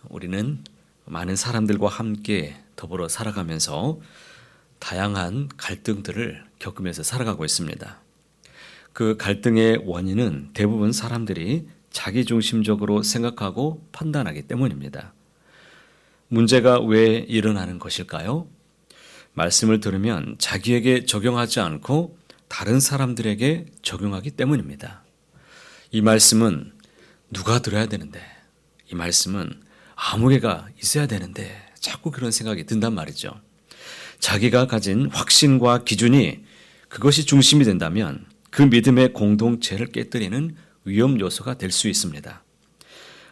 우리는 많은 사람들과 함께 더불어 살아가면서 다양한 갈등들을 겪으면서 살아가고 있습니다. 그 갈등의 원인은 대부분 사람들이 자기중심적으로 생각하고 판단하기 때문입니다. 문제가 왜 일어나는 것일까요? 말씀을 들으면 자기에게 적용하지 않고 다른 사람들에게 적용하기 때문입니다. 이 말씀은 누가 들어야 되는데, 이 말씀은 아무개가 있어야 되는데 자꾸 그런 생각이 든단 말이죠. 자기가 가진 확신과 기준이 그것이 중심이 된다면 그 믿음의 공동체를 깨뜨리는 위험 요소가 될 수 있습니다.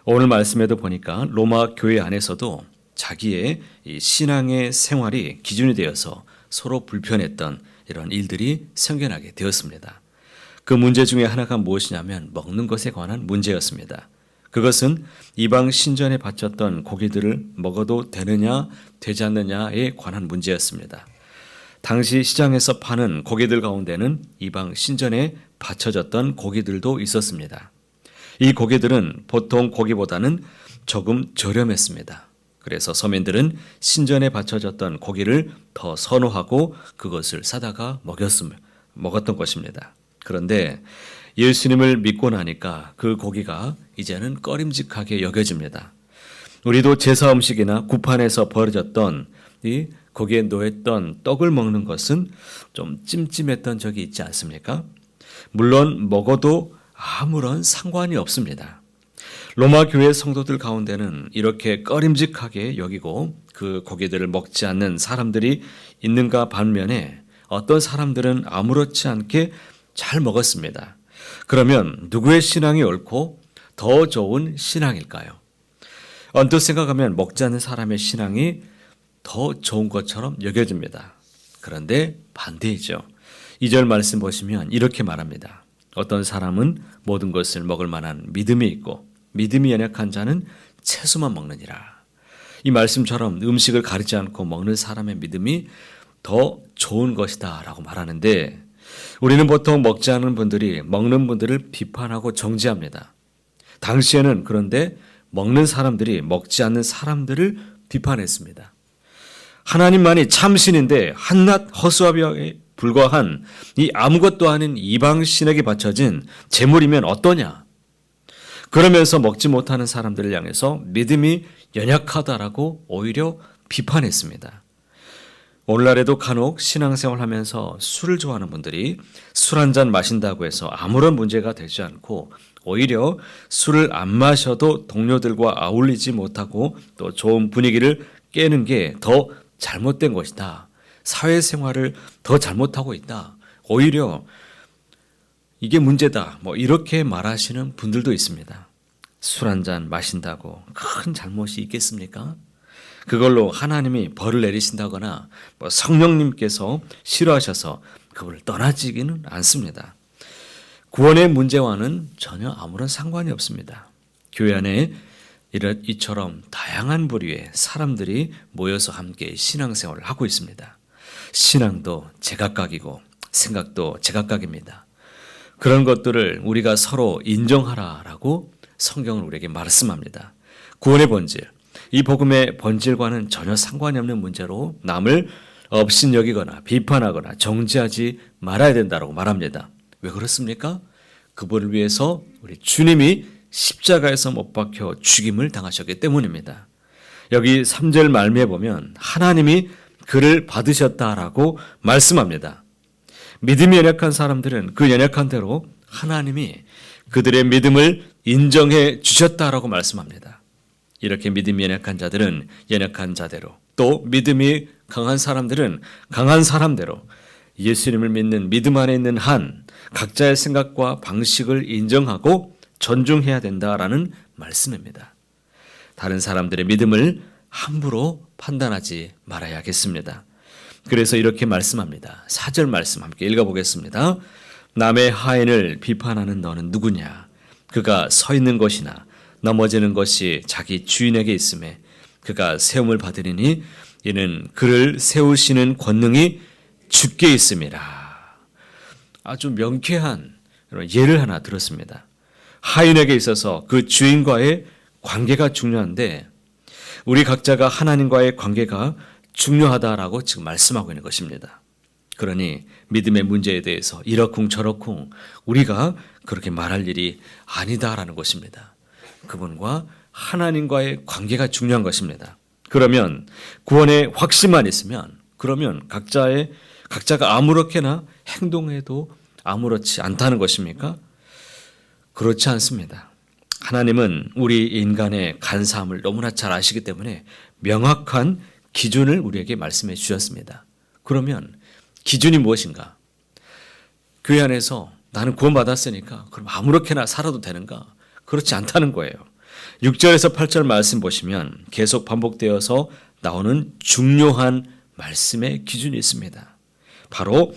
오늘 말씀에도 보니까 로마 교회 안에서도 자기의 이 신앙의 생활이 기준이 되어서 서로 불편했던 이런 일들이 생겨나게 되었습니다. 그 문제 중에 하나가 무엇이냐면 먹는 것에 관한 문제였습니다. 그것은 이방 신전에 바쳤던 고기들을 먹어도 되느냐 되지 않느냐에 관한 문제였습니다. 당시 시장에서 파는 고기들 가운데는 이방 신전에 바쳐졌던 고기들도 있었습니다. 이 고기들은 보통 고기보다는 조금 저렴했습니다. 그래서 서민들은 신전에 바쳐졌던 고기를 더 선호하고 그것을 사다가 먹었던 것입니다. 그런데 예수님을 믿고 나니까 그 고기가 이제는 꺼림직하게 여겨집니다. 우리도 제사 음식이나 구판에서 벌어졌던 이 거기에 놓였던 떡을 먹는 것은 좀 찜찜했던 적이 있지 않습니까? 물론 먹어도 아무런 상관이 없습니다. 로마 교회 성도들 가운데는 이렇게 꺼림직하게 여기고 그 고기들을 먹지 않는 사람들이 있는가 반면에 어떤 사람들은 아무렇지 않게 잘 먹었습니다. 그러면 누구의 신앙이 옳고 더 좋은 신앙일까요? 언뜻 생각하면 먹지 않는 사람의 신앙이 더 좋은 것처럼 여겨집니다. 그런데 반대이죠. 2절 말씀 보시면 이렇게 말합니다. 어떤 사람은 모든 것을 먹을 만한 믿음이 있고 믿음이 연약한 자는 채소만 먹느니라. 이 말씀처럼 음식을 가리지 않고 먹는 사람의 믿음이 더 좋은 것이다 라고 말하는데 우리는 보통 먹지 않는 분들이 먹는 분들을 비판하고 정죄합니다. 당시에는 그런데 먹는 사람들이 먹지 않는 사람들을 비판했습니다. 하나님만이 참신인데 한낱 허수아비에 불과한 이 아무것도 아닌 이방 신에게 바쳐진 제물이면 어떠냐? 그러면서 먹지 못하는 사람들을 향해서 믿음이 연약하다라고 오히려 비판했습니다. 오늘날에도 간혹 신앙생활 하면서 술을 좋아하는 분들이 술 한 잔 마신다고 해서 아무런 문제가 되지 않고 오히려 술을 안 마셔도 동료들과 어울리지 못하고 또 좋은 분위기를 깨는 게 더 잘못된 것이다. 사회생활을 더 잘못하고 있다. 오히려 이게 문제다. 이렇게 말하시는 분들도 있습니다. 술 한 잔 마신다고 큰 잘못이 있겠습니까? 그걸로 하나님이 벌을 내리신다거나 성령님께서 싫어하셔서 그분을 떠나지기는 않습니다. 구원의 문제와는 전혀 아무런 상관이 없습니다. 교회 안에 이처럼 다양한 부류의 사람들이 모여서 함께 신앙생활을 하고 있습니다. 신앙도 제각각이고 생각도 제각각입니다. 그런 것들을 우리가 서로 인정하라라고 성경은 우리에게 말씀합니다. 구원의 본질, 이 복음의 본질과는 전혀 상관이 없는 문제로 남을 업신여기거나 비판하거나 정죄하지 말아야 된다고 말합니다. 왜 그렇습니까? 그분을 위해서 우리 주님이 십자가에서 못 박혀 죽임을 당하셨기 때문입니다. 여기 3절 말미에 보면 하나님이 그를 받으셨다라고 말씀합니다. 믿음이 연약한 사람들은 그 연약한 대로 하나님이 그들의 믿음을 인정해 주셨다라고 말씀합니다. 이렇게 믿음이 연약한 자들은 연약한 자대로 또 믿음이 강한 사람들은 강한 사람대로 예수님을 믿는 믿음 안에 있는 한 각자의 생각과 방식을 인정하고 존중해야 된다라는 말씀입니다. 다른 사람들의 믿음을 함부로 판단하지 말아야겠습니다. 그래서 이렇게 말씀합니다. 4절 말씀 함께 읽어보겠습니다. 남의 하인을 비판하는 너는 누구냐? 그가 서 있는 것이나 넘어지는 것이 자기 주인에게 있음에 그가 세움을 받으리니 이는 그를 세우시는 권능이 주께 있음이라. 아주 명쾌한 예를 하나 들었습니다. 하인에게 있어서 그 주인과의 관계가 중요한데 우리 각자가 하나님과의 관계가 중요하다라고 지금 말씀하고 있는 것입니다. 그러니 믿음의 문제에 대해서 이러쿵 저러쿵 우리가 그렇게 말할 일이 아니다라는 것입니다. 그분과 하나님과의 관계가 중요한 것입니다. 그러면 구원의 확신만 있으면 그러면 각자가 아무렇게나 행동해도 아무렇지 않다는 것입니까? 그렇지 않습니다. 하나님은 우리 인간의 간사함을 너무나 잘 아시기 때문에 명확한 기준을 우리에게 말씀해 주셨습니다. 그러면 기준이 무엇인가? 교회 안에서 나는 구원받았으니까 그럼 아무렇게나 살아도 되는가? 그렇지 않다는 거예요. 6절에서 8절 말씀 보시면 계속 반복되어서 나오는 중요한 말씀의 기준이 있습니다. 바로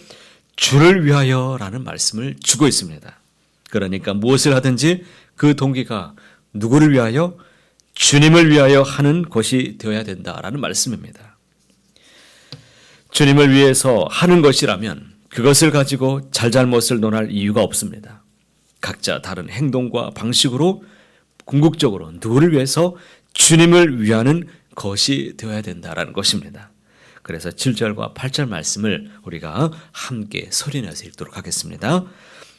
주를 위하여라는 말씀을 주고 있습니다. 그러니까 무엇을 하든지 그 동기가 누구를 위하여? 주님을 위하여 하는 것이 되어야 된다라는 말씀입니다. 주님을 위해서 하는 것이라면 그것을 가지고 잘잘못을 논할 이유가 없습니다. 각자 다른 행동과 방식으로 궁극적으로 누구를 위해서? 주님을 위하는 것이 되어야 된다라는 것입니다. 그래서 7절과 8절 말씀을 우리가 함께 소리내서 읽도록 하겠습니다.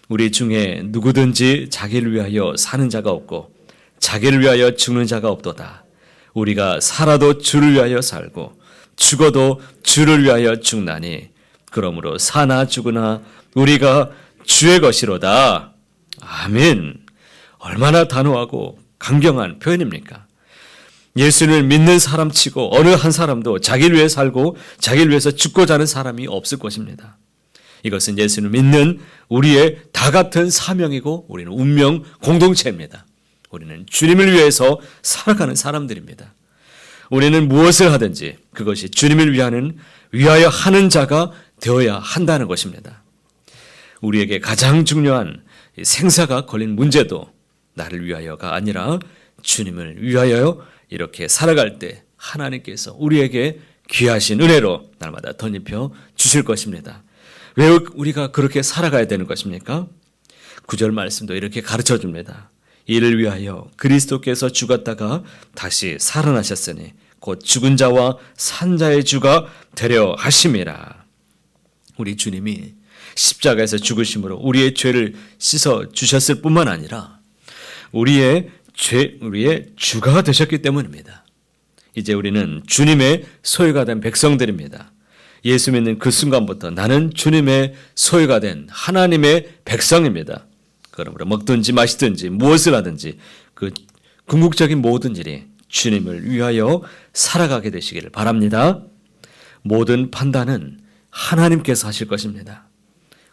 우리 중에 누구든지 자기를 위하여 사는 자가 없고 자기를 위하여 죽는 자가 없도다. 우리가 살아도 주를 위하여 살고 죽어도 주를 위하여 죽나니 그러므로 사나 죽으나 우리가 주의 것이로다. 아멘. 얼마나 단호하고 강경한 표현입니까? 예수를 믿는 사람치고 어느 한 사람도 자기를 위해 살고 자기를 위해서 죽고자 하는 사람이 없을 것입니다. 이것은 예수를 믿는 우리의 다 같은 사명이고 우리는 운명 공동체입니다. 우리는 주님을 위해서 살아가는 사람들입니다. 우리는 무엇을 하든지 그것이 주님을 위하여 하는 자가 되어야 한다는 것입니다. 우리에게 가장 중요한 생사가 걸린 문제도 나를 위하여가 아니라 주님을 위하여 이렇게 살아갈 때 하나님께서 우리에게 귀하신 은혜로 날마다 덧입혀 주실 것입니다. 왜 우리가 그렇게 살아가야 되는 것입니까? 9절 말씀도 이렇게 가르쳐 줍니다. 이를 위하여 그리스도께서 죽었다가 다시 살아나셨으니 곧 죽은 자와 산 자의 주가 되려 하심이라. 우리 주님이 십자가에서 죽으심으로 우리의 죄를 씻어 주셨을 뿐만 아니라 우리의 주가 되셨기 때문입니다. 이제 우리는 주님의 소유가 된 백성들입니다. 예수 믿는 그 순간부터 나는 주님의 소유가 된 하나님의 백성입니다. 그러므로 먹든지 마시든지 무엇을 하든지 그 궁극적인 모든 일이 주님을 위하여 살아가게 되시기를 바랍니다. 모든 판단은 하나님께서 하실 것입니다.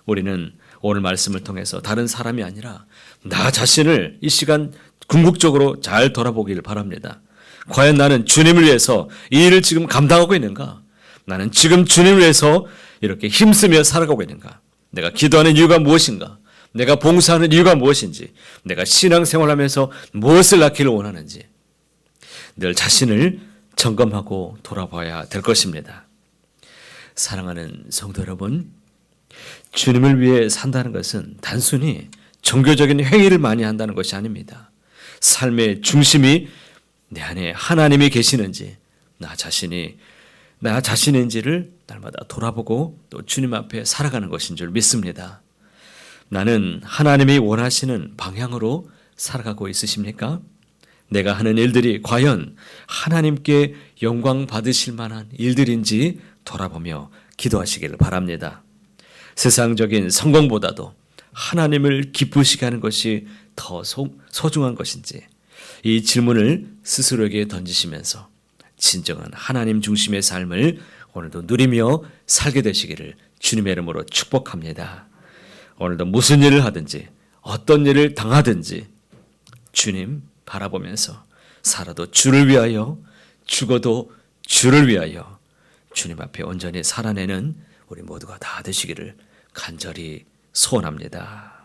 우리는 오늘 말씀을 통해서 다른 사람이 아니라 나 자신을 이 시간 궁극적으로 잘 돌아보기를 바랍니다. 과연 나는 주님을 위해서 이 일을 지금 감당하고 있는가? 나는 지금 주님을 위해서 이렇게 힘쓰며 살아가고 있는가? 내가 기도하는 이유가 무엇인가? 내가 봉사하는 이유가 무엇인지, 내가 신앙생활하면서 무엇을 낳기를 원하는지 늘 자신을 점검하고 돌아봐야 될 것입니다. 사랑하는 성도 여러분, 주님을 위해 산다는 것은 단순히 종교적인 행위를 많이 한다는 것이 아닙니다. 삶의 중심이 내 안에 하나님이 계시는지 나 자신인지를 날마다 돌아보고 또 주님 앞에 살아가는 것인 줄 믿습니다. 나는 하나님이 원하시는 방향으로 살아가고 있으십니까? 내가 하는 일들이 과연 하나님께 영광 받으실 만한 일들인지 돌아보며 기도하시기를 바랍니다. 세상적인 성공보다도 하나님을 기쁘시게 하는 것이 더 소중한 것인지 이 질문을 스스로에게 던지시면서 진정한 하나님 중심의 삶을 오늘도 누리며 살게 되시기를 주님의 이름으로 축복합니다. 오늘도 무슨 일을 하든지 어떤 일을 당하든지 주님 바라보면서 살아도 주를 위하여 죽어도 주를 위하여 주님 앞에 온전히 살아내는 우리 모두가 다 되시기를 간절히 소원합니다.